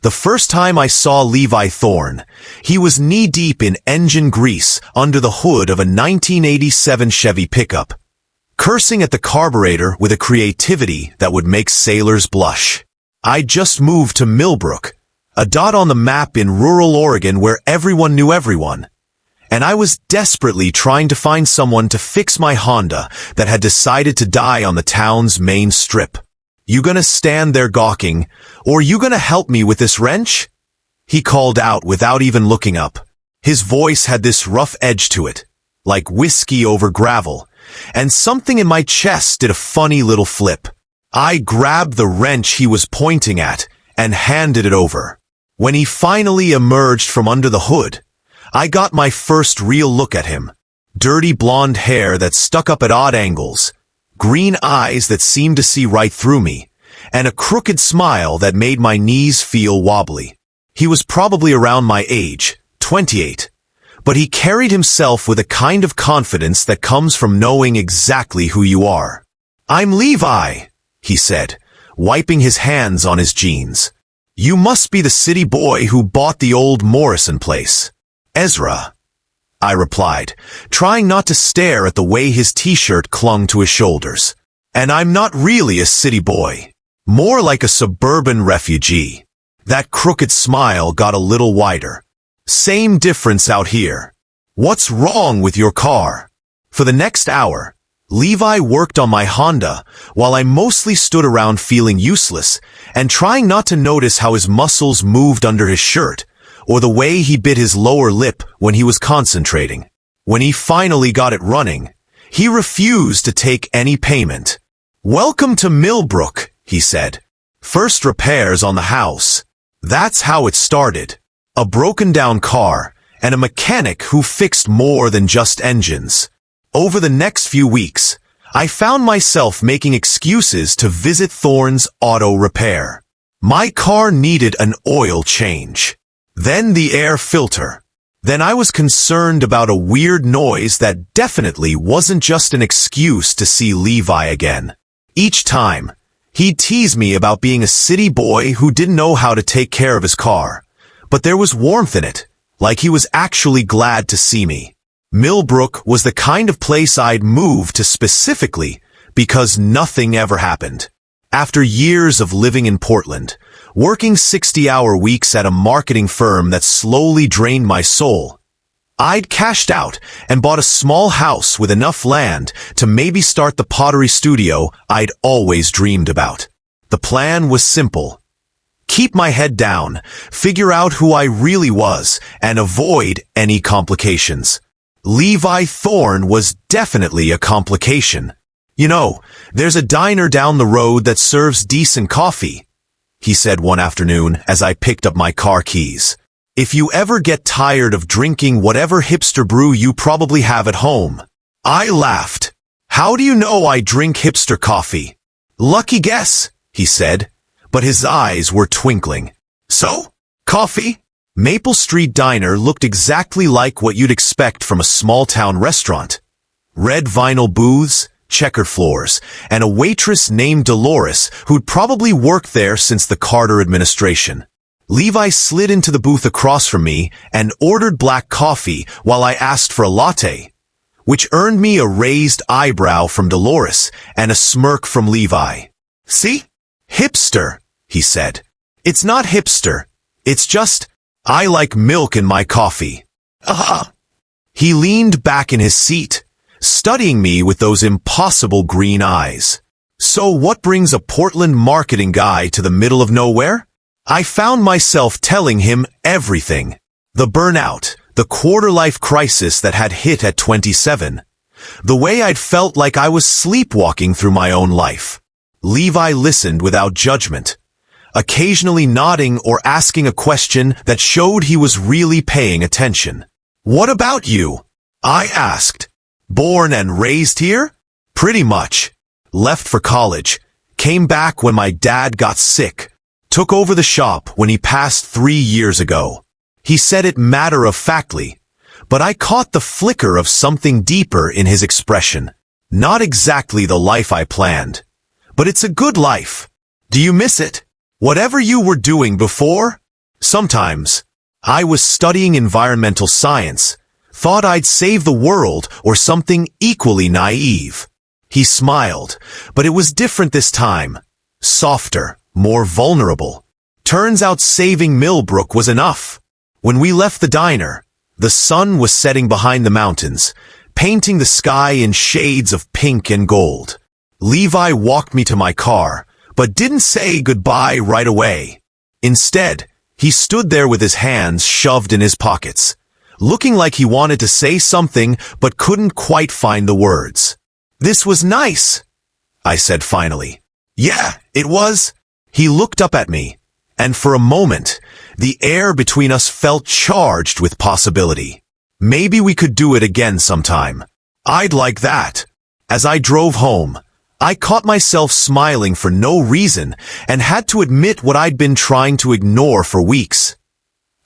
The first time I saw Levi Thorne, he was knee-deep in engine grease under the hood of a 1987 Chevy pickup, cursing at the carburetor with a creativity that would make sailors blush. I'd just moved to Millbrook, a dot on the map in rural Oregon where everyone knew everyone, and I was desperately trying to find someone to fix my Honda that had decided to die on the town's main strip. "You gonna stand there gawking, or you gonna help me with this wrench?" he called out without even looking up. His voice had this rough edge to it, like whiskey over gravel, and something in my chest did a funny little flip. I grabbed the wrench he was pointing at and handed it over. When he finally emerged from under the hood, I got my first real look at him. Dirty blonde hair that stuck up at odd angles, green eyes that seemed to see right through me, and a crooked smile that made my knees feel wobbly. He was probably around my age, 28, but he carried himself with a kind of confidence that comes from knowing exactly who you are. "I'm Levi," he said, wiping his hands on his jeans. "You must be the city boy who bought the old Morrison place." "Ezra," I replied, trying not to stare at the way his t-shirt clung to his shoulders. "And I'm not really a city boy. More like a suburban refugee." That crooked smile got a little wider. "Same difference out here. What's wrong with your car?" For the next hour, Levi worked on my Honda while I mostly stood around feeling useless and trying not to notice how his muscles moved under his shirt, or the way he bit his lower lip when he was concentrating. When he finally got it running, he refused to take any payment. "Welcome to Millbrook," he said. "First repairs on the house." That's how it started. A broken-down car and a mechanic who fixed more than just engines. Over the next few weeks, I found myself making excuses to visit Thorne's auto repair. My car needed an oil change. Then the air filter. Then I was concerned about a weird noise that definitely wasn't just an excuse to see Levi again. Each time, he'd tease me about being a city boy who didn't know how to take care of his car. But there was warmth in it, like he was actually glad to see me. Millbrook was the kind of place I'd moved to specifically because nothing ever happened. After years of living in Portland, working 60-hour weeks at a marketing firm that slowly drained my soul, I'd cashed out and bought a small house with enough land to maybe start the pottery studio I'd always dreamed about. The plan was simple. Keep my head down, figure out who I really was, and avoid any complications. Levi Thorne was definitely a complication. "You know, there's a diner down the road that serves decent coffee," he said one afternoon as I picked up my car keys. "If you ever get tired of drinking whatever hipster brew you probably have at home." I laughed. "How do you know I drink hipster coffee?" "Lucky guess," he said, but his eyes were twinkling. "So, coffee?" Maple Street Diner looked exactly like what you'd expect from a small-town restaurant. Red vinyl booths, checkered floors, and a waitress named Dolores who'd probably worked there since the Carter administration. Levi slid into the booth across from me and ordered black coffee while I asked for a latte, which earned me a raised eyebrow from Dolores and a smirk from Levi. "See? Hipster," he said. "It's not hipster. It's just, I like milk in my coffee." He leaned back in his seat, studying me with those impossible green eyes. "So what brings a Portland marketing guy to the middle of nowhere?" I found myself telling him everything. The burnout, the quarter-life crisis that had hit at 27, the way I'd felt like I was sleepwalking through my own life. Levi listened without judgment, occasionally nodding or asking a question that showed he was really paying attention. "What about you?" I asked. "Born and raised here?" "Pretty much. Left for college, came back when my dad got sick, took over the shop when he passed 3 years ago." He said it matter-of-factly, but I caught the flicker of something deeper in his expression. "Not exactly the life I planned, but it's a good life. Do you miss it? Whatever you were doing before?" Sometimes. I was studying environmental science, thought I'd save the world or something equally naive. He smiled, but it was different this time. Softer, more vulnerable. Turns out saving Millbrook was enough. When we left the diner, the sun was setting behind the mountains, painting the sky in shades of pink and gold. Levi walked me to my car, but didn't say goodbye right away. Instead, he stood there with his hands shoved in his pockets, looking like he wanted to say something but couldn't quite find the words. "This was nice," I said finally. "Yeah, it was." He looked up at me, and for a moment, the air between us felt charged with possibility. Maybe we could do it again sometime. I'd like that. As I drove home, I caught myself smiling for no reason and had to admit what I'd been trying to ignore for weeks.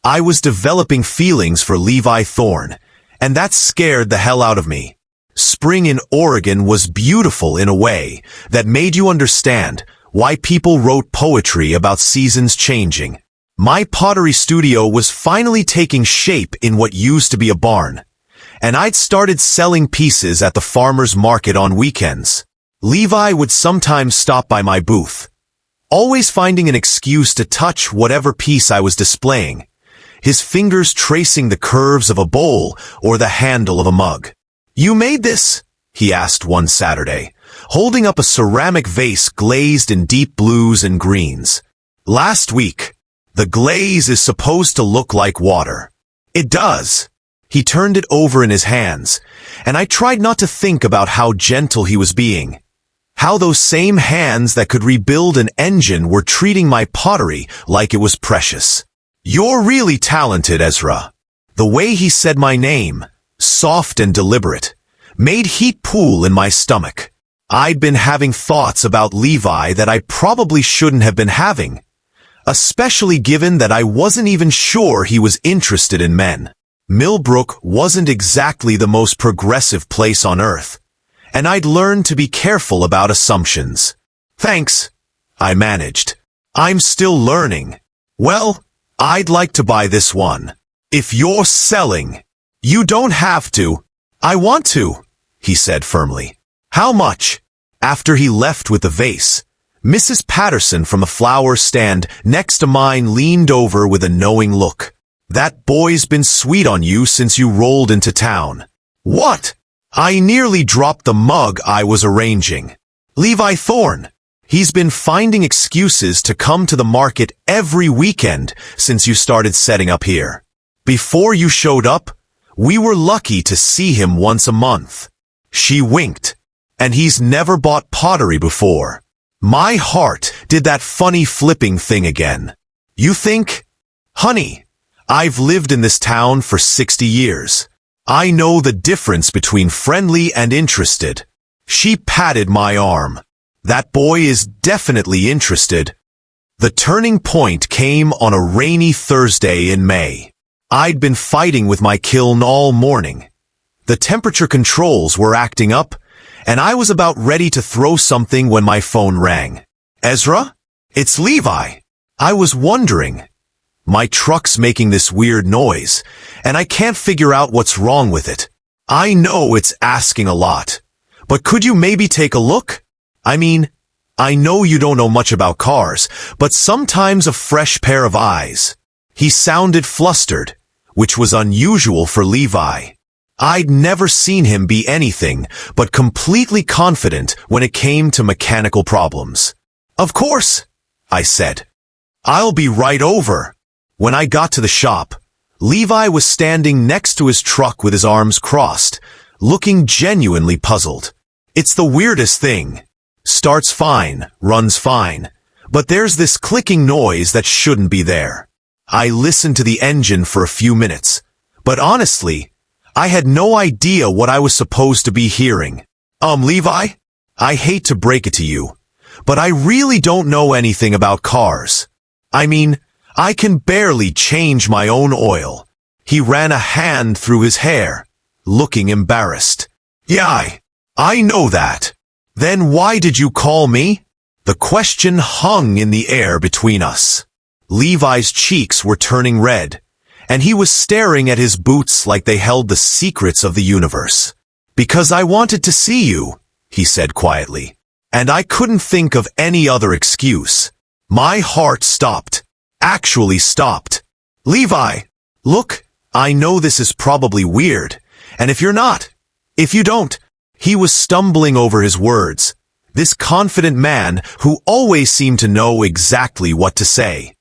I was developing feelings for Levi Thorne, and that scared the hell out of me. Spring in Oregon was beautiful in a way that made you understand why people wrote poetry about seasons changing. My pottery studio was finally taking shape in what used to be a barn, and I'd started selling pieces at the farmer's market on weekends. Levi would sometimes stop by my booth, always finding an excuse to touch whatever piece I was displaying, his fingers tracing the curves of a bowl or the handle of a mug. "You made this?" he asked one Saturday, holding up a ceramic vase glazed in deep blues and greens. "Last week. The glaze is supposed to look like water." "It does." He turned it over in his hands, and I tried not to think about how gentle he was being. How those same hands that could rebuild an engine were treating my pottery like it was precious. "You're really talented, Ezra." The way he said my name, soft and deliberate, made heat pool in my stomach. I'd been having thoughts about Levi that I probably shouldn't have been having, especially given that I wasn't even sure he was interested in men. Millbrook wasn't exactly the most progressive place on earth, and I'd learned to be careful about assumptions. "Thanks," I managed. "I'm still learning." "Well, I'd like to buy this one. If you're selling." "You don't have to." "I want to," he said firmly. "How much?" After he left with the vase, Mrs. Patterson from the flower stand next to mine leaned over with a knowing look. "That boy's been sweet on you since you rolled into town." "What?" I nearly dropped the mug I was arranging. "Levi Thorne. He's been finding excuses to come to the market every weekend since you started setting up here. Before you showed up, we were lucky to see him once a month." She winked. "And he's never bought pottery before." My heart did that funny flipping thing again. "You think?" "Honey, I've lived in this town for 60 years. I know the difference between friendly and interested." She patted my arm. "That boy is definitely interested." The turning point came on a rainy Thursday in May. I'd been fighting with my kiln all morning. The temperature controls were acting up, and I was about ready to throw something when my phone rang. "Ezra? It's Levi." I was wondering. My truck's making this weird noise, and I can't figure out what's wrong with it. I know it's asking a lot, but could you maybe take a look? I mean, I know you don't know much about cars, but sometimes a fresh pair of eyes. He sounded flustered, which was unusual for Levi. I'd never seen him be anything but completely confident when it came to mechanical problems. "Of course," I said. "I'll be right over." When I got to the shop, Levi was standing next to his truck with his arms crossed, looking genuinely puzzled. "It's the weirdest thing. Starts fine, runs fine, but there's this clicking noise that shouldn't be there." I listened to the engine for a few minutes, but honestly, I had no idea what I was supposed to be hearing. Levi? I hate to break it to you, but I really don't know anything about cars. I mean, I can barely change my own oil." He ran a hand through his hair, looking embarrassed. "Yeah, I know that." "Then why did you call me?" The question hung in the air between us. Levi's cheeks were turning red, and he was staring at his boots like they held the secrets of the universe. "Because I wanted to see you," he said quietly, "and I couldn't think of any other excuse." My heart stopped. Actually stopped. "Levi, look, I know this is probably weird, and if you don't," he was stumbling over his words, this confident man who always seemed to know exactly what to say.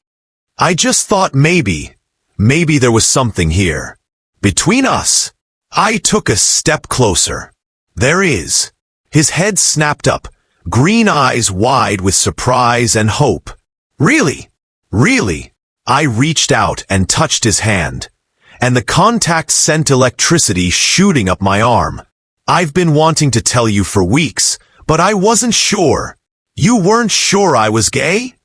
"I just thought maybe there was something here. Between us." I took a step closer. "There is." His head snapped up, green eyes wide with surprise and hope. "Really? Really?" I reached out and touched his hand, and the contact sent electricity shooting up my arm. "I've been wanting to tell you for weeks, but I wasn't sure." "You weren't sure I was gay?"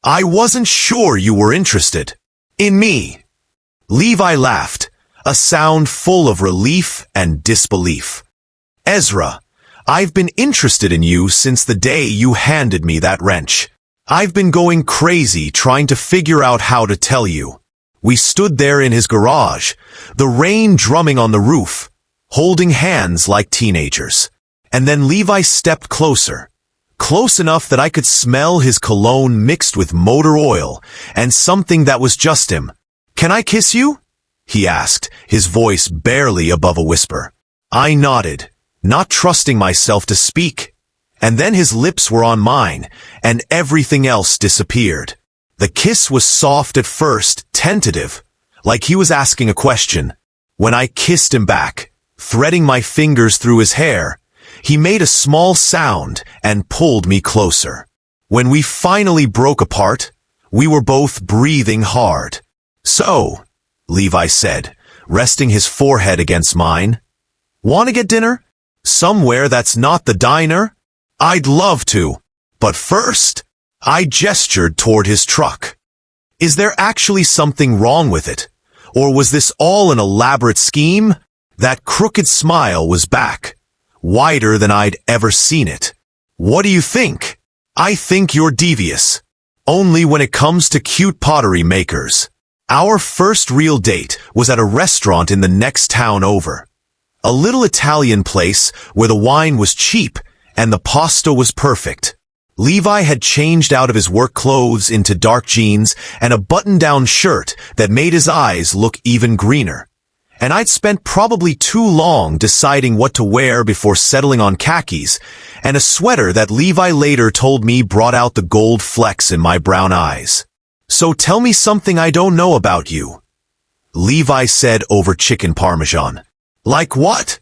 "I wasn't sure you were interested in me." Levi laughed, a sound full of relief and disbelief. "Ezra, I've been interested in you since the day you handed me that wrench. I've been going crazy trying to figure out how to tell you." We stood there in his garage, the rain drumming on the roof, holding hands like teenagers. And then Levi stepped closer, close enough that I could smell his cologne mixed with motor oil and something that was just him. "Can I kiss you?" he asked, his voice barely above a whisper. I nodded, not trusting myself to speak. And then his lips were on mine, and everything else disappeared. The kiss was soft at first, tentative, like he was asking a question. When I kissed him back, threading my fingers through his hair, he made a small sound and pulled me closer. When we finally broke apart, we were both breathing hard. "So," Levi said, resting his forehead against mine, "want to get dinner? Somewhere that's not the diner?" "I'd love to. But first," I gestured toward his truck. "Is there actually something wrong with it? Or was this all an elaborate scheme?" That crooked smile was back, wider than I'd ever seen it. "What do you think?" "I think you're devious. Only when it comes to cute pottery makers." Our first real date was at a restaurant in the next town over. A little Italian place where the wine was cheap and the pasta was perfect. Levi had changed out of his work clothes into dark jeans and a button-down shirt that made his eyes look even greener. And I'd spent probably too long deciding what to wear before settling on khakis and a sweater that Levi later told me brought out the gold flecks in my brown eyes. "So tell me something I don't know about you," Levi said over chicken parmesan. "Like what?"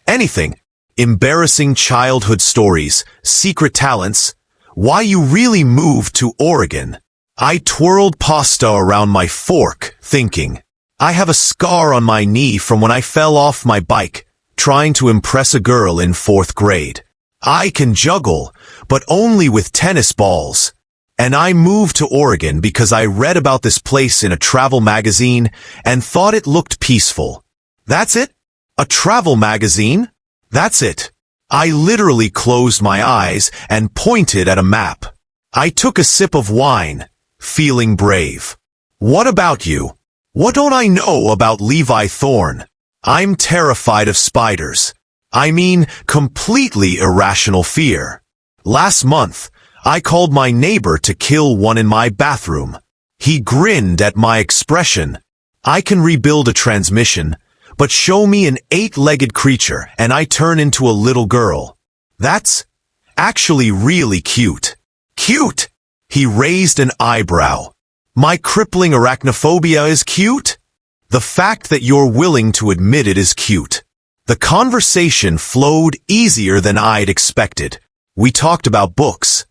"Anything. Embarrassing childhood stories, secret talents, why you really moved to Oregon." I twirled pasta around my fork, thinking, I have a scar on my knee from when I fell off my bike, trying to impress a girl in 4th grade. I can juggle, but only with tennis balls. And I moved to Oregon because I read about this place in a travel magazine and thought it looked peaceful. That's it? A travel magazine? That's it. I literally closed my eyes and pointed at a map. I took a sip of wine, feeling brave. "What about you? What don't I know about Levi Thorne?" "I'm terrified of spiders. I mean, completely irrational fear. Last month, I called my neighbor to kill one in my bathroom. He grinned at my expression. I can rebuild a transmission, but show me an 8-legged creature and I turn into a little girl. That's actually really cute." "Cute?" He raised an eyebrow. "My crippling arachnophobia is cute? The fact that you're willing to admit it is cute." The conversation flowed easier than I'd expected. We talked about books.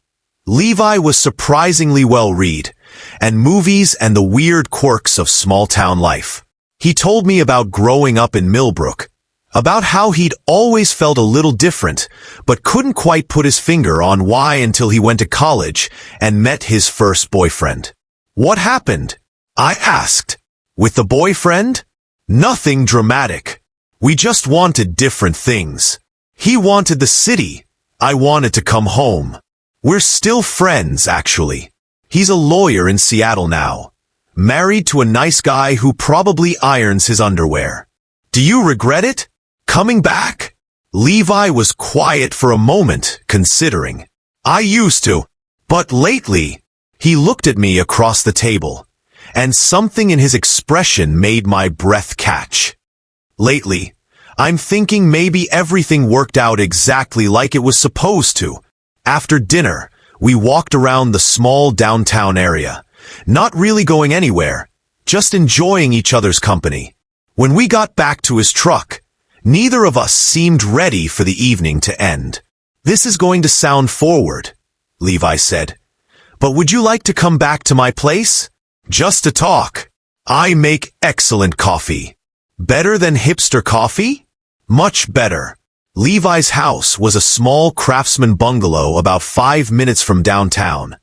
Levi was surprisingly well-read, and movies and the weird quirks of small-town life. He told me about growing up in Millbrook, about how he'd always felt a little different, but couldn't quite put his finger on why until he went to college and met his first boyfriend. "What happened?" I asked. "With the boyfriend?" "Nothing dramatic. We just wanted different things. He wanted the city. I wanted to come home. We're still friends, actually." He's a lawyer in Seattle now, married to a nice guy who probably irons his underwear. Do you regret it? Coming back? Levi was quiet for a moment, considering. I used to. But lately, he looked at me across the table, and something in his expression made my breath catch. Lately, I'm thinking maybe everything worked out exactly like it was supposed to. After dinner, we walked around the small downtown area, not really going anywhere, just enjoying each other's company. When we got back to his truck, neither of us seemed ready for the evening to end. This is going to sound forward, Levi said, but would you like to come back to my place? Just to talk. I make excellent coffee. Better than hipster coffee? Much better. Levi's house was a small craftsman bungalow about 5 minutes from downtown,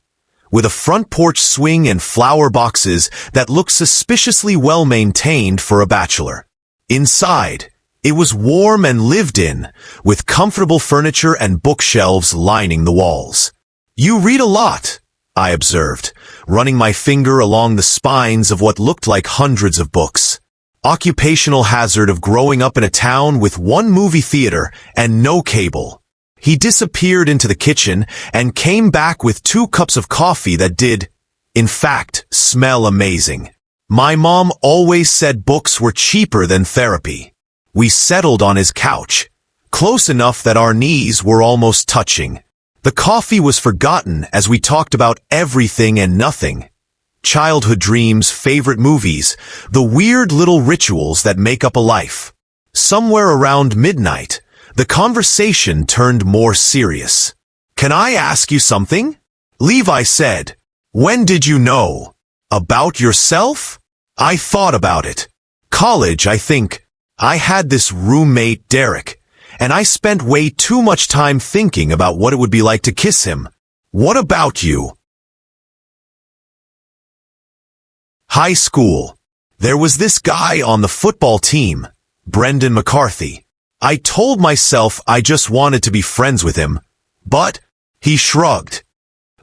with a front porch swing and flower boxes that looked suspiciously well-maintained for a bachelor. Inside, it was warm and lived in, with comfortable furniture and bookshelves lining the walls. You read a lot, I observed, running my finger along the spines of what looked like hundreds of books. Occupational hazard of growing up in a town with one movie theater and no cable. He disappeared into the kitchen and came back with 2 cups of coffee that did, in fact, smell amazing. My mom always said books were cheaper than therapy. We settled on his couch, close enough that our knees were almost touching. The coffee was forgotten as we talked about everything and nothing. Childhood dreams, favorite movies, the weird little rituals that make up a life. Somewhere around midnight, the conversation turned more serious. Can I ask you something? Levi said. When did you know? About yourself? I thought about it. College, I think. I had this roommate, Derek, and I spent way too much time thinking about what it would be like to kiss him. What about you? High school. There was this guy on the football team, Brendan McCarthy. I told myself I just wanted to be friends with him, but he shrugged.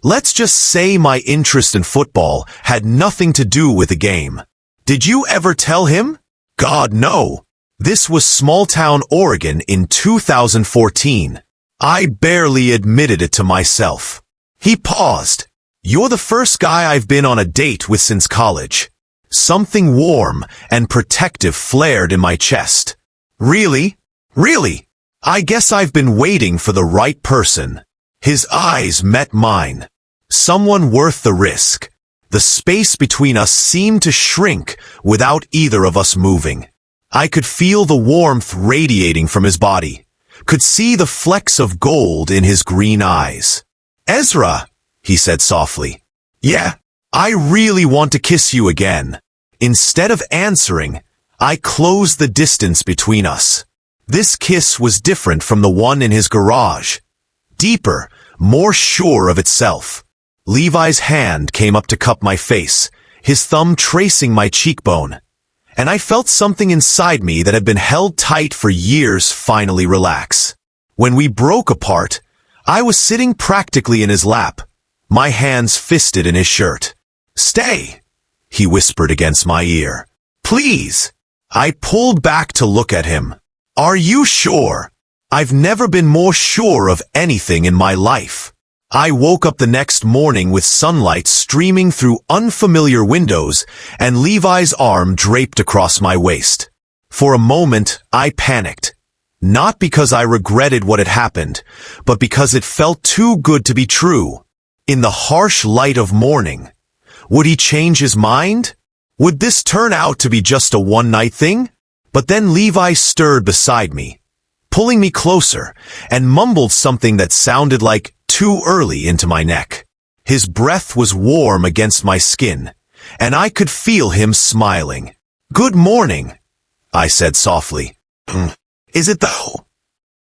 Let's just say my interest in football had nothing to do with the game. Did you ever tell him? God, no. This was small-town Oregon in 2014. I barely admitted it to myself. He paused. You're the first guy I've been on a date with since college. Something warm and protective flared in my chest. Really? Really? I guess I've been waiting for the right person. His eyes met mine. Someone worth the risk. The space between us seemed to shrink without either of us moving. I could feel the warmth radiating from his body, could see the flecks of gold in his green eyes. Ezra, he said softly. Yeah, I really want to kiss you again. Instead of answering, I closed the distance between us. This kiss was different from the one in his garage. Deeper, more sure of itself. Levi's hand came up to cup my face, his thumb tracing my cheekbone. And I felt something inside me that had been held tight for years finally relax. When we broke apart, I was sitting practically in his lap, my hands fisted in his shirt. Stay, he whispered against my ear. Please. I pulled back to look at him. Are you sure? I've never been more sure of anything in my life. I woke up the next morning with sunlight streaming through unfamiliar windows and Levi's arm draped across my waist. For a moment, I panicked. Not because I regretted what had happened, but because it felt too good to be true. In the harsh light of morning, would he change his mind? Would this turn out to be just a one-night thing? But then Levi stirred beside me, pulling me closer, and mumbled something that sounded like too early into my neck. His breath was warm against my skin, and I could feel him smiling. Good morning, I said softly. Is it though?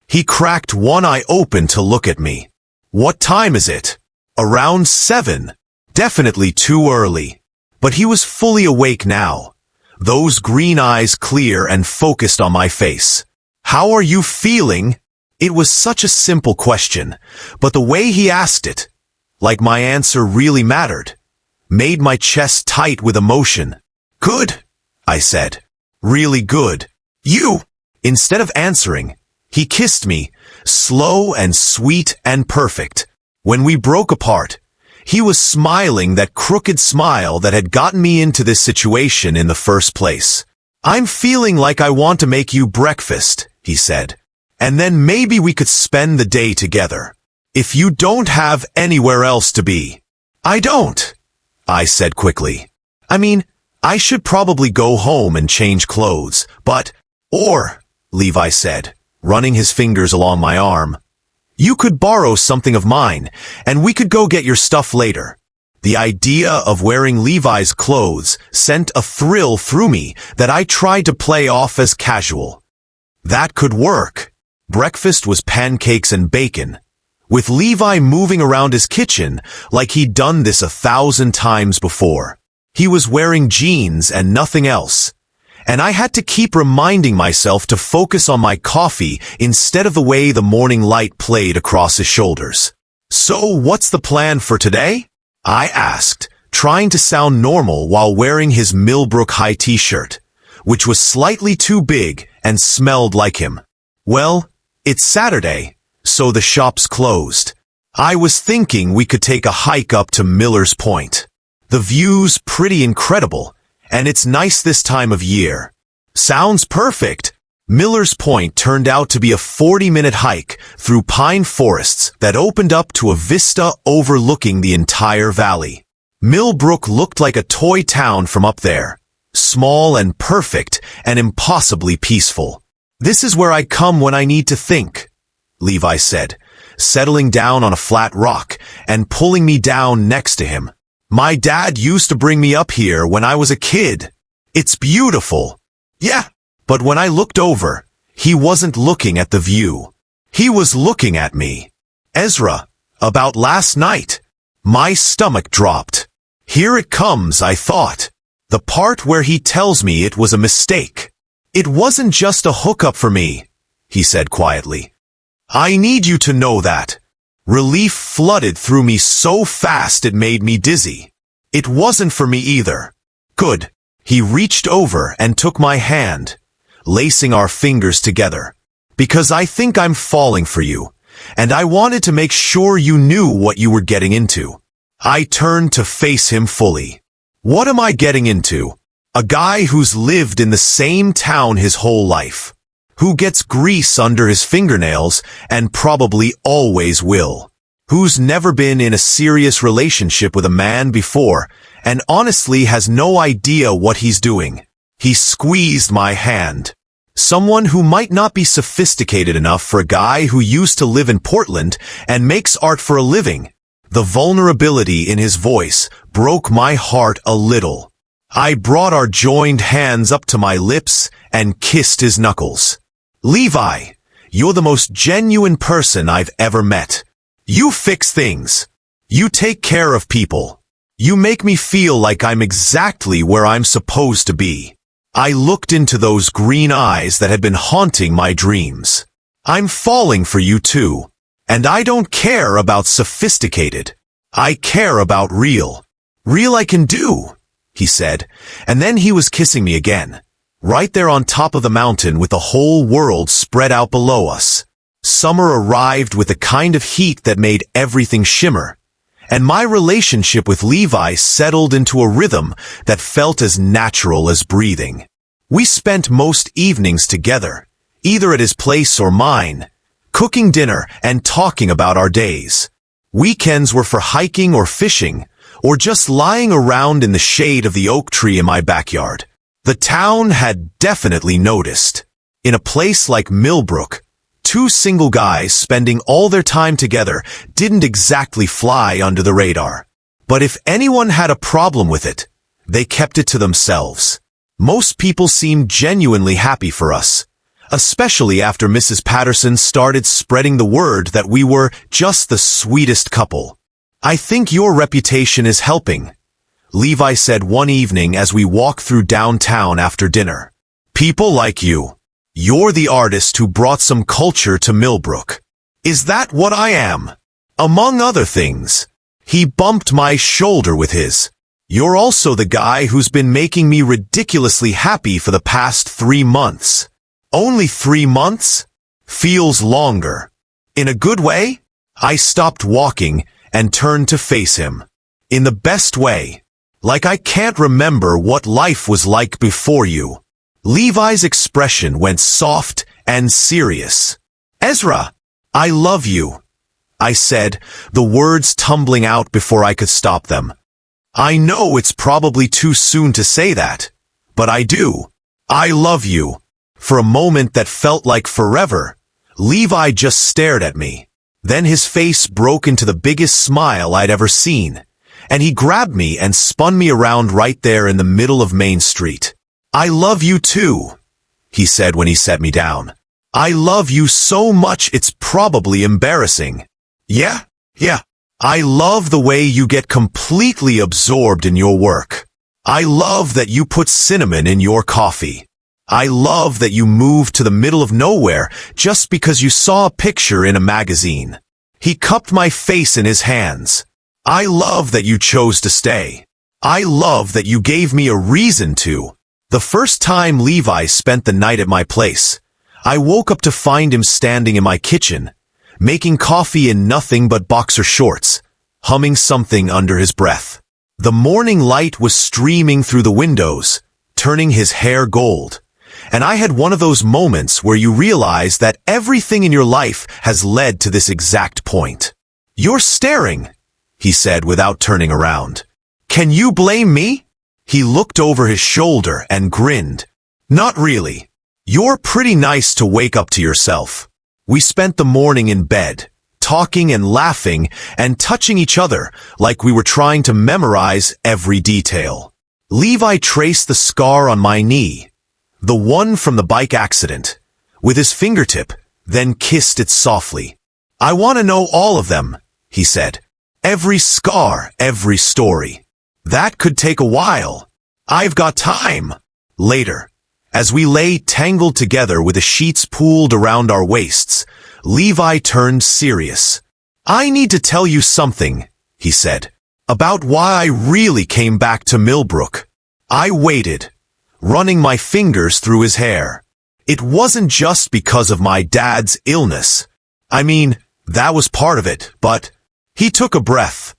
He cracked one eye open to look at me. What time is it? Around 7. Definitely too early. But he was fully awake now, those green eyes clear and focused on my face. How are you feeling? It was such a simple question, but the way he asked it, like my answer really mattered, made my chest tight with emotion. "Good," I said. "Really good." "You." Instead of answering, he kissed me, slow and sweet and perfect. When we broke apart, he was smiling that crooked smile that had gotten me into this situation in the first place. "I'm feeling like I want to make you breakfast," he said. "And then maybe we could spend the day together. If you don't have anywhere else to be." "I don't," I said quickly. "I mean, I should probably go home and change clothes, but—" "Or," Levi said, running his fingers along my arm, "you could borrow something of mine, and we could go get your stuff later." The idea of wearing Levi's clothes sent a thrill through me that I tried to play off as casual. That could work. Breakfast was pancakes and bacon, with Levi moving around his kitchen like he'd done this 1,000 times before. He was wearing jeans and nothing else, and I had to keep reminding myself to focus on my coffee instead of the way the morning light played across his shoulders. "So what's the plan for today?" I asked, trying to sound normal while wearing his Millbrook high t-shirt, which was slightly too big and smelled like him. "Well, it's Saturday, so the shop's closed. I was thinking we could take a hike up to Miller's Point. The view's pretty incredible, and it's nice this time of year." "Sounds perfect." Miller's Point turned out to be a 40-minute hike through pine forests that opened up to a vista overlooking the entire valley. Millbrook looked like a toy town from up there, small and perfect and impossibly peaceful. "This is where I come when I need to think," Levi said, settling down on a flat rock and pulling me down next to him. "My dad used to bring me up here when I was a kid. It's beautiful." "Yeah." But when I looked over, he wasn't looking at the view. He was looking at me. "Ezra, about last night." My stomach dropped. Here it comes, I thought. The part where he tells me it was a mistake. "It wasn't just a hookup for me," he said quietly. "I need you to know that." Relief flooded through me so fast it made me dizzy. "It wasn't for me either." "Good." He reached over and took my hand, lacing our fingers together. "Because I think I'm falling for you, and I wanted to make sure you knew what you were getting into." I turned to face him fully. What am I getting into? A guy who's lived in the same town his whole life, who gets grease under his fingernails and probably always will, who's never been in a serious relationship with a man before and honestly has no idea what he's doing. He squeezed my hand. Someone who might not be sophisticated enough for a guy who used to live in Portland and makes art for a living. The vulnerability in his voice broke my heart a little. I brought our joined hands up to my lips and kissed his knuckles. "Levi, you're the most genuine person I've ever met. You fix things. You take care of people. You make me feel like I'm exactly where I'm supposed to be." I looked into those green eyes that had been haunting my dreams. "I'm falling for you too. And I don't care about sophisticated. I care about real. Real I can do," he said, and then he was kissing me again, right there on top of the mountain with the whole world spread out below us. Summer arrived with a kind of heat that made everything shimmer, and my relationship with Levi settled into a rhythm that felt as natural as breathing. We spent most evenings together, either at his place or mine, cooking dinner and talking about our days. Weekends were for hiking or fishing, or just lying around in the shade of the oak tree in my backyard. The town had definitely noticed. In a place like Millbrook, two single guys spending all their time together didn't exactly fly under the radar. But if anyone had a problem with it, they kept it to themselves. Most people seemed genuinely happy for us, especially after Mrs. Patterson started spreading the word that we were just the sweetest couple. "I think your reputation is helping," Levi said one evening as we walked through downtown after dinner. "People like you. You're the artist who brought some culture to Millbrook." "Is that what I am?" "Among other things." He bumped my shoulder with his. You're also the guy who's been making me ridiculously happy for the past 3 months. Only 3 months? Feels longer. In a good way? I stopped walking and turned to face him. In the best way. Like I can't remember what life was like before you. Levi's expression went soft and serious. Ezra, I love you, I said, the words tumbling out before I could stop them. I know it's probably too soon to say that, but I do. I love you. For a moment that felt like forever, Levi just stared at me. Then his face broke into the biggest smile I'd ever seen, and he grabbed me and spun me around right there in the middle of Main Street. I love you too, he said when he set me down. I love you so much it's probably embarrassing. Yeah. I love the way you get completely absorbed in your work. I love that you put cinnamon in your coffee. I love that you moved to the middle of nowhere just because you saw a picture in a magazine. He cupped my face in his hands. I love that you chose to stay. I love that you gave me a reason to. The first time Levi spent the night at my place, I woke up to find him standing in my kitchen, making coffee in nothing but boxer shorts, humming something under his breath. The morning light was streaming through the windows, turning his hair gold. And I had one of those moments where you realize that everything in your life has led to this exact point. You're staring, he said without turning around. Can you blame me? He looked over his shoulder and grinned. Not really. You're pretty nice to wake up to yourself. We spent the morning in bed, talking and laughing and touching each other like we were trying to memorize every detail. Levi traced the scar on my knee, the one from the bike accident, with his fingertip, then kissed it softly. I want to know all of them, he said. Every scar, every story. That could take a while. I've got time. Later, as we lay tangled together with the sheets pooled around our waists, Levi turned serious. I need to tell you something, he said, about why I really came back to Millbrook. I waited, running my fingers through his hair. It wasn't just because of my dad's illness. I mean, that was part of it, but he took a breath.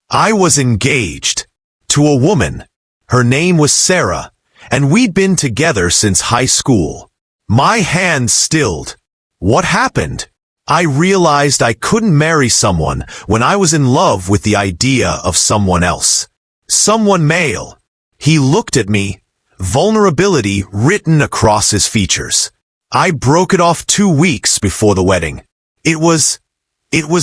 I was engaged to a woman. Her name was Sarah, and we'd been together since high school. My hands stilled. What happened? I realized I couldn't marry someone when I was in love with the idea of someone else. Someone male. He looked at me, vulnerability written across his features. I broke it off 2 weeks before the wedding. It was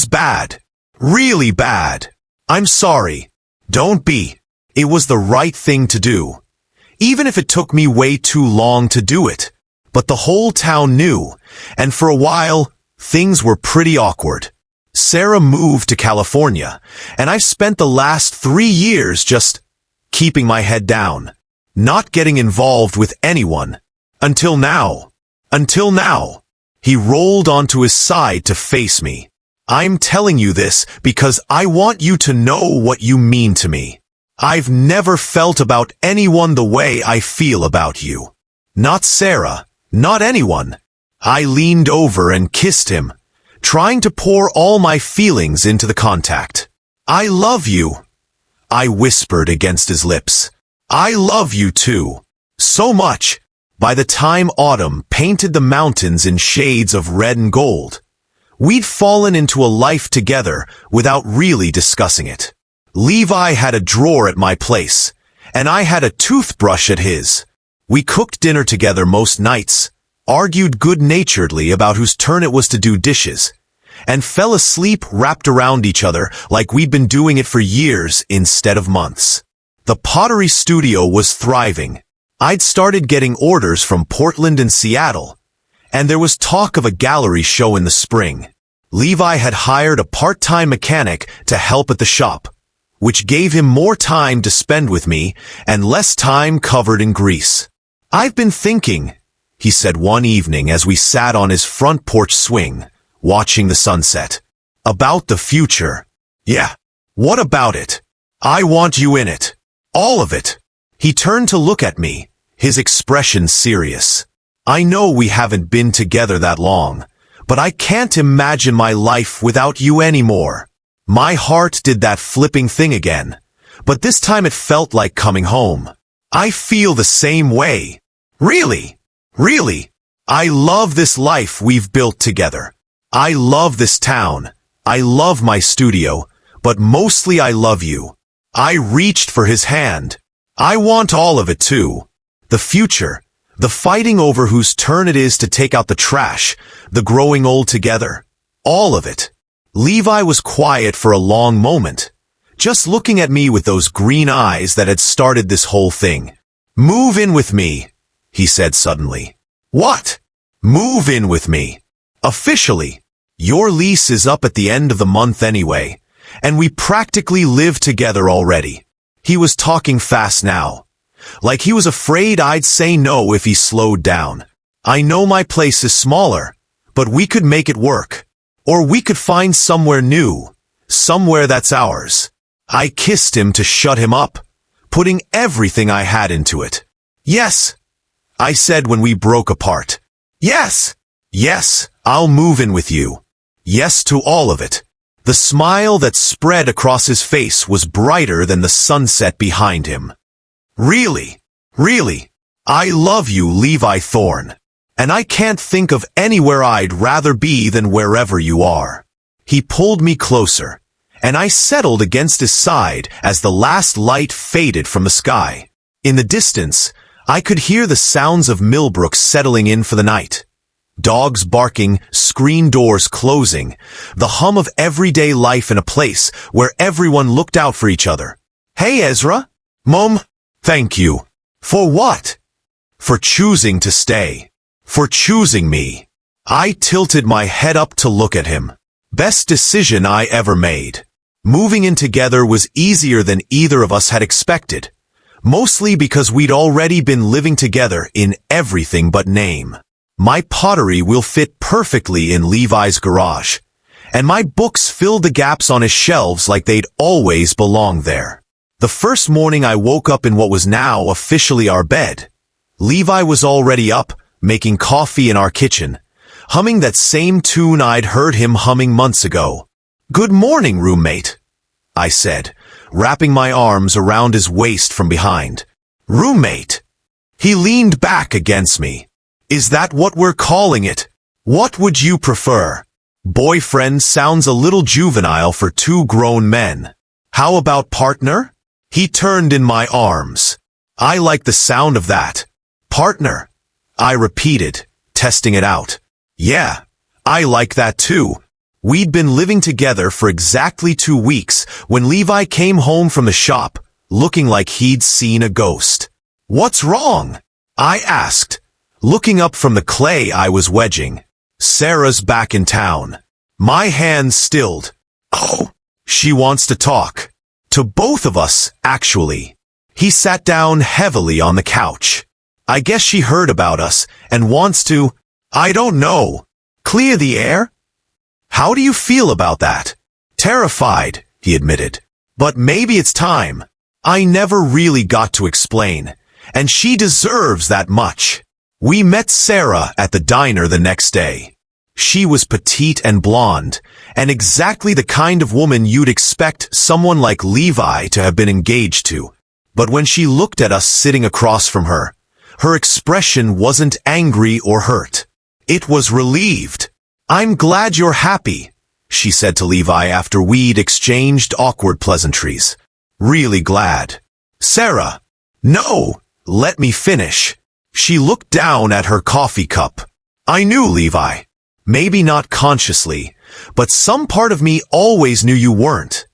bad. Really bad. I'm sorry. Don't be. It was the right thing to do. Even if it took me way too long to do it. But the whole town knew, and for a while, things were pretty awkward. Sarah moved to California, and I spent the last 3 years just keeping my head down, not getting involved with anyone. Until now. He rolled onto his side to face me. I'm telling you this because I want you to know what you mean to me. I've never felt about anyone the way I feel about you. Not Sarah, not anyone. I leaned over and kissed him, trying to pour all my feelings into the contact. I love you, I whispered against his lips. I love you too. So much. By the time autumn painted the mountains in shades of red and gold, we'd fallen into a life together without really discussing it. Levi had a drawer at my place, and I had a toothbrush at his. We cooked dinner together most nights, argued good-naturedly about whose turn it was to do dishes, and fell asleep wrapped around each other like we'd been doing it for years instead of months. The pottery studio was thriving. I'd started getting orders from Portland and Seattle, and there was talk of a gallery show in the spring. Levi had hired a part-time mechanic to help at the shop, which gave him more time to spend with me and less time covered in grease. I've been thinking, he said one evening as we sat on his front porch swing, watching the sunset, about the future. Yeah, what about it? I want you in it. All of it. He turned to look at me, his expression serious. I know we haven't been together that long, but I can't imagine my life without you anymore. My heart did that flipping thing again, but this time it felt like coming home. I feel the same way. Really, really. I love this life we've built together. I love this town. I love my studio, but mostly I love you. I reached for his hand. I want all of it too. The future, the fighting over whose turn it is to take out the trash, the growing old together. All of it. Levi was quiet for a long moment, just looking at me with those green eyes that had started this whole thing. Move in with me, he said suddenly. What? Move in with me. Officially. Your lease is up at the end of the month anyway, and we practically live together already. He was talking fast now, like he was afraid I'd say no if he slowed down. I know my place is smaller, but we could make it work. Or we could find somewhere new, somewhere that's ours. I kissed him to shut him up, putting everything I had into it. Yes, I said when we broke apart. Yes, yes, I'll move in with you. Yes to all of it. The smile that spread across his face was brighter than the sunset behind him. Really, really, I love you, Levi Thorne. And I can't think of anywhere I'd rather be than wherever you are. He pulled me closer, and I settled against his side as the last light faded from the sky. In the distance, I could hear the sounds of Millbrook settling in for the night. Dogs barking, screen doors closing, the hum of everyday life in a place where everyone looked out for each other. Hey, Ezra. Mom, thank you. For what? For choosing to stay. For choosing me. I tilted my head up to look at him. Best decision I ever made. Moving in together was easier than either of us had expected, mostly because we'd already been living together in everything but name. My pottery will fit perfectly in Levi's garage, and my books filled the gaps on his shelves like they'd always belonged there. The first morning I woke up in what was now officially our bed. Levi was already up, making coffee in our kitchen, humming that same tune I'd heard him humming months ago. Good morning, roommate, I said, wrapping my arms around his waist from behind. Roommate. He leaned back against me. Is that what we're calling it? What would you prefer? Boyfriend sounds a little juvenile for two grown men. How about partner? He turned in my arms. I like the sound of that. Partner. I repeated, testing it out. Yeah, I like that too. We'd been living together for exactly 2 weeks when Levi came home from the shop, looking like he'd seen a ghost. What's wrong? I asked, looking up from the clay I was wedging. Sarah's back in town. My hands stilled. Oh, she wants to talk. To both of us, actually. He sat down heavily on the couch. I guess she heard about us and wants to, I don't know, clear the air? How do you feel about that? Terrified, he admitted. But maybe it's time. I never really got to explain, and she deserves that much. We met Sarah at the diner the next day. She was petite and blonde, and exactly the kind of woman you'd expect someone like Levi to have been engaged to. But when she looked at us sitting across from her, her expression wasn't angry or hurt. It was relieved. I'm glad you're happy, she said to Levi after we'd exchanged awkward pleasantries. Really glad. Sarah. No, let me finish. She looked down at her coffee cup. I knew, Levi. Maybe not consciously, but some part of me always knew you weren't.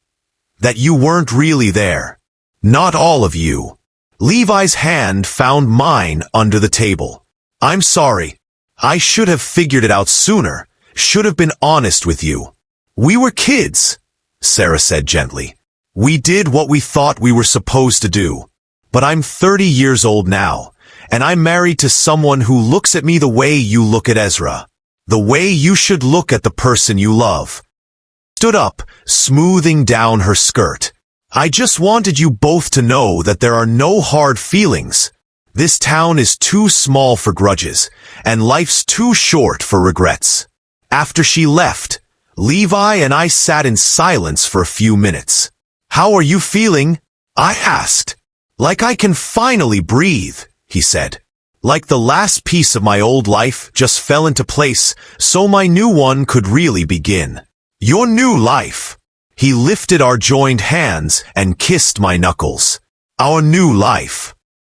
That you weren't really there. Not all of you. Levi's hand found mine under the table. I'm sorry. I should have figured it out sooner. Should have been honest with you. We were kids, Sarah said gently. We did what we thought we were supposed to do. But I'm 30 years old now, and I'm married to someone who looks at me the way you look at Ezra. The way you should look at the person you love. Stood up, smoothing down her skirt. I just wanted you both to know that there are no hard feelings. This town is too small for grudges, and life's too short for regrets. After she left, Levi and I sat in silence for a few minutes. How are you feeling? I asked. Like I can finally breathe, he said. Like the last piece of my old life just fell into place, so my new one could really begin. Your new life. He lifted our joined hands and kissed my knuckles. Our new life.